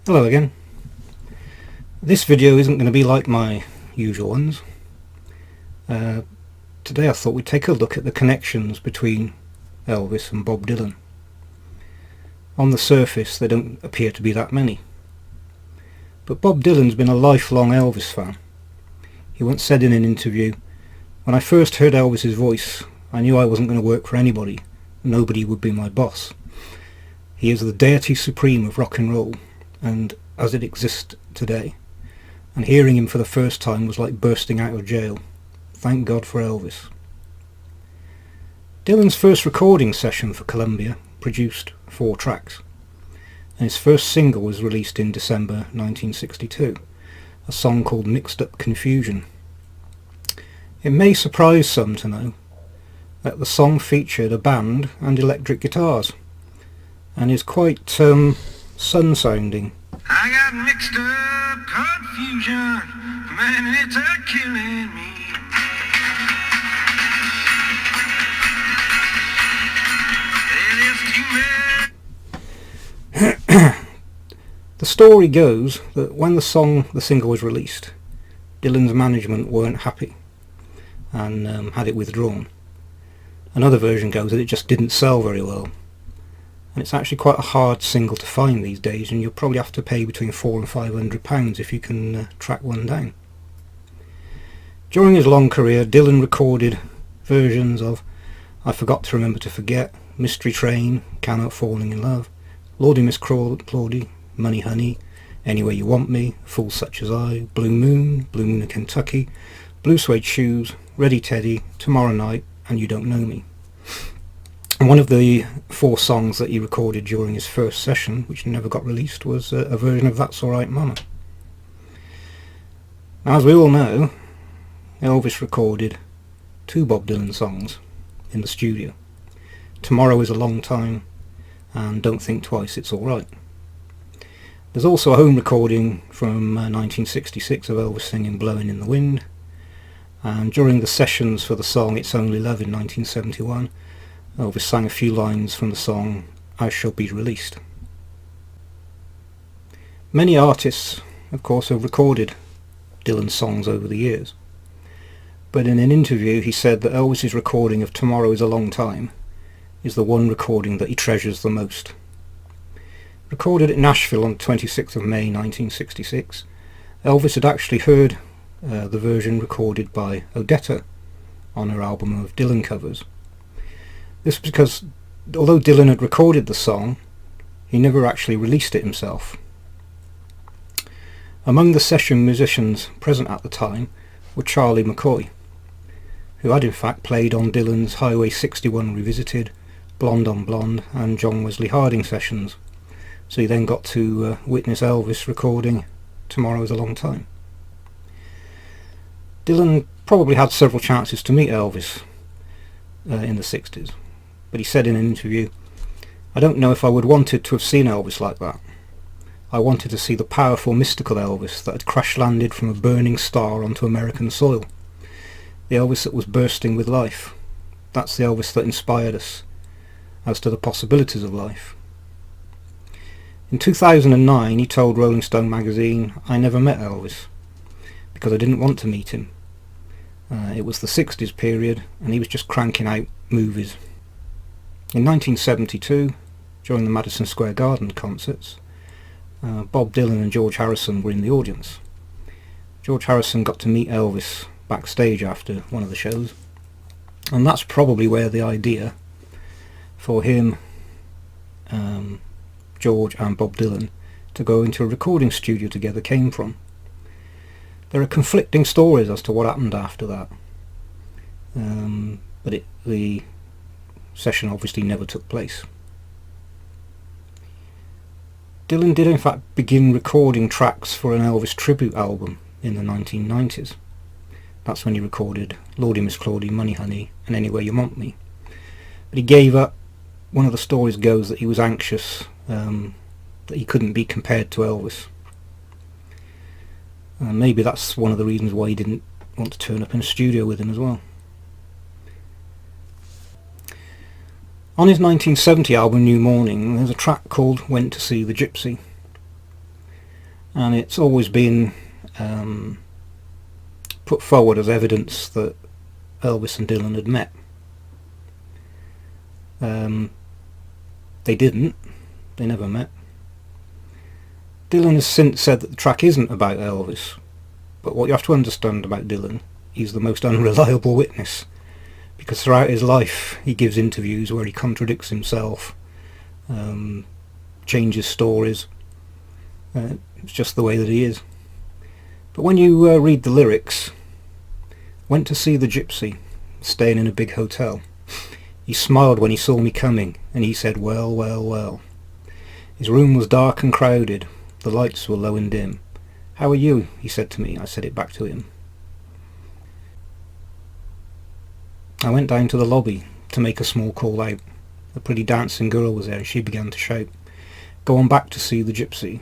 Hello again. This video isn't going to be like my usual ones. Today I thought we'd take a look at the connections between Elvis and Bob Dylan. On the surface there don't appear to be that many. But Bob Dylan's been a lifelong Elvis fan. He once said in an interview, "When I first heard Elvis's voice, I knew I wasn't going to work for anybody. Nobody would be my boss. He is the deity supreme of rock and roll, and as it exists today. And hearing him for the first time was like bursting out of jail. Thank God for Elvis." Dylan's first recording session for Columbia produced 4 tracks, and his first single was released in December 1962, a song called Mixed Up Confusion. It may surprise some to know that the song featured a band and electric guitars, and is quite sun-sounding. I got mixed up confusion, man, it's killing me. The story goes that when the single was released, Dylan's management weren't happy and had it withdrawn. Another version goes that it just didn't sell very well. And it's actually quite a hard single to find these days, and you'll probably have to pay between £400 and £500 if you can track one down. During his long career, Dylan recorded versions of I Forgot to Remember to Forget, Mystery Train, Cannot Falling in Love, Lordy Miss Claudy, Money Honey, Anywhere You Want Me, Fool Such As I, Blue Moon of Kentucky, Blue Suede Shoes, Ready Teddy, Tomorrow Night, and You Don't Know Me. And one of the 4 songs that he recorded during his first session, which never got released, was a version of That's Alright Mama. Now, as we all know, Elvis recorded 2 Bob Dylan songs in the studio. Tomorrow Is a Long Time and Don't Think Twice, It's Alright. There's also a home recording from 1966 of Elvis singing Blowing in the Wind, and during the sessions for the song It's Only Love in 1971, Elvis sang a few lines from the song I Shall Be Released. Many artists, of course, have recorded Dylan's songs over the years, but in an interview he said that Elvis's recording of Tomorrow Is a Long Time is the one recording that he treasures the most. Recorded at Nashville on the 26th of May 1966, Elvis had actually heard the version recorded by Odetta on her album of Dylan covers. This was because, although Dylan had recorded the song, he never actually released it himself. Among the session musicians present at the time were Charlie McCoy, who had in fact played on Dylan's Highway 61 Revisited, Blonde on Blonde and John Wesley Harding sessions, so he then got to witness Elvis recording Tomorrow Is a Long Time. Dylan probably had several chances to meet Elvis in the 60s. But he said in an interview, "I don't know if I would wanted to have seen Elvis like that. I wanted to see the powerful, mystical Elvis that had crash-landed from a burning star onto American soil. The Elvis that was bursting with life. That's the Elvis that inspired us as to the possibilities of life." In 2009 he told Rolling Stone magazine, "I never met Elvis because I didn't want to meet him. It was the 60s period and he was just cranking out movies." In 1972, during the Madison Square Garden concerts, Bob Dylan and George Harrison were in the audience. George Harrison got to meet Elvis backstage after one of the shows, and that's probably where the idea for him, George and Bob Dylan, to go into a recording studio together came from. There are conflicting stories as to what happened after that, but the session obviously never took place. Dylan did in fact begin recording tracks for an Elvis tribute album in the 1990s. That's when he recorded Lordy Miss Claudy, Money Honey and Anywhere You Want Me. But he gave up. One of the stories goes that he was anxious that he couldn't be compared to Elvis. Maybe that's one of the reasons why he didn't want to turn up in a studio with him as well. On his 1970 album New Morning, there's a track called Went to See the Gypsy. and it's always been put forward as evidence that Elvis and Dylan had met. They didn't. They never met. Dylan has since said that the track isn't about Elvis, but what you have to understand about Dylan, he's the most unreliable witness, because throughout his life he gives interviews where he contradicts himself, changes stories. It's just the way that he is. But when you read the lyrics, went to see the gypsy, staying in a big hotel. He smiled when he saw me coming, and he said, well, well, well. His room was dark and crowded, the lights were low and dim. How are you? He said to me. I said it back to him. I went down to the lobby to make a small call out. A pretty dancing girl was there, and she began to shout, go on back to see the gypsy.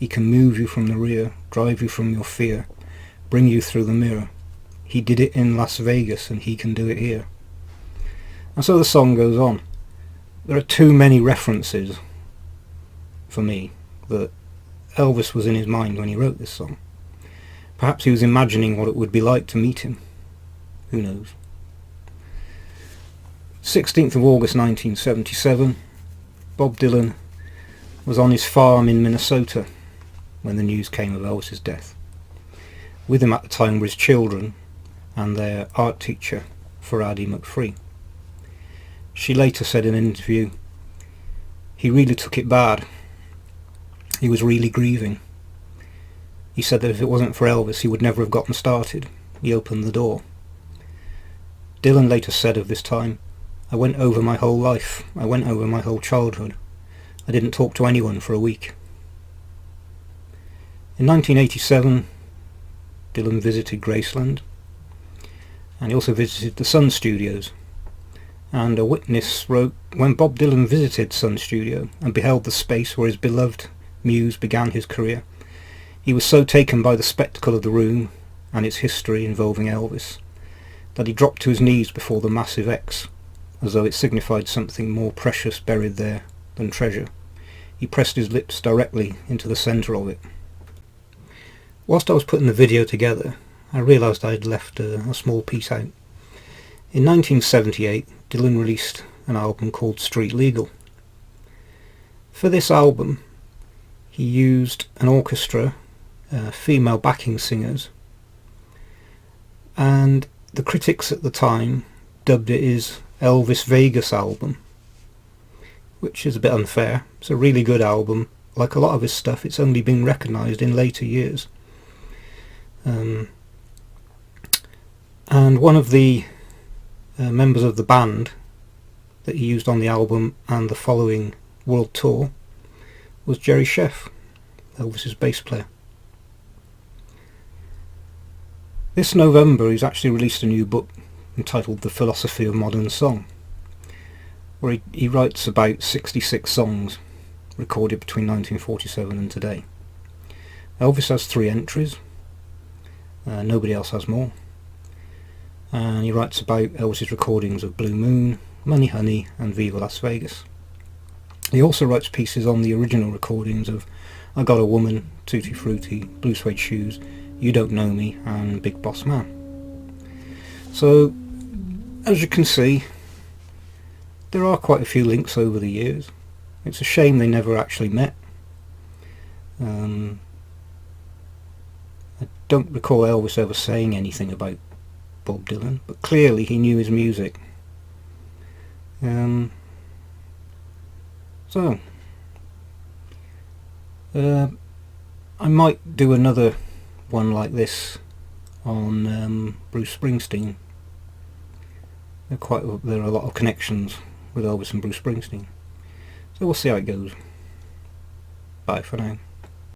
He can move you from the rear, drive you from your fear, bring you through the mirror. He did it in Las Vegas, and he can do it here. And so the song goes on. There are too many references for me that Elvis was in his mind when he wrote this song. Perhaps he was imagining what it would be like to meet him. Who knows? 16th of August 1977, Bob Dylan was on his farm in Minnesota when the news came of Elvis's death. With him at the time were his children and their art teacher, Ferradi McPhee. She later said in an interview, he really took it bad. He was really grieving. He said that if it wasn't for Elvis, he would never have gotten started. He opened the door. Dylan later said of this time, I went over my whole life. I went over my whole childhood. I didn't talk to anyone for a week. In 1987, Dylan visited Graceland, and he also visited the Sun Studios. And a witness wrote, when Bob Dylan visited Sun Studio and beheld the space where his beloved muse began his career, he was so taken by the spectacle of the room and its history involving Elvis that he dropped to his knees before the massive X, as though it signified something more precious buried there than treasure. He pressed his lips directly into the centre of it. Whilst I was putting the video together, I realised I had left a small piece out. In 1978, Dylan released an album called Street Legal. For this album, he used an orchestra, female backing singers, and the critics at the time dubbed it his Elvis Vegas album, which is a bit unfair. It's a really good album. Like a lot of his stuff, it's only been recognised in later years. And one of the members of the band that he used on the album and the following world tour was Jerry Sheff, Elvis's bass player. This November he's actually released a new book entitled The Philosophy of Modern Song, where he writes about 66 songs recorded between 1947 and today. Elvis has 3 entries, nobody else has more, and he writes about Elvis's recordings of Blue Moon, Money Honey and Viva Las Vegas. He also writes pieces on the original recordings of I Got a Woman, Tutti Frutti, Blue Suede Shoes, You Don't Know Me and Big Boss Man. So, as you can see, there are quite a few links over the years. It's a shame they never actually met. I don't recall Elvis ever saying anything about Bob Dylan, but clearly he knew his music. I might do another one like this on Bruce Springsteen. There are a lot of connections with Elvis and Bruce Springsteen. So we'll see how it goes. Bye for now.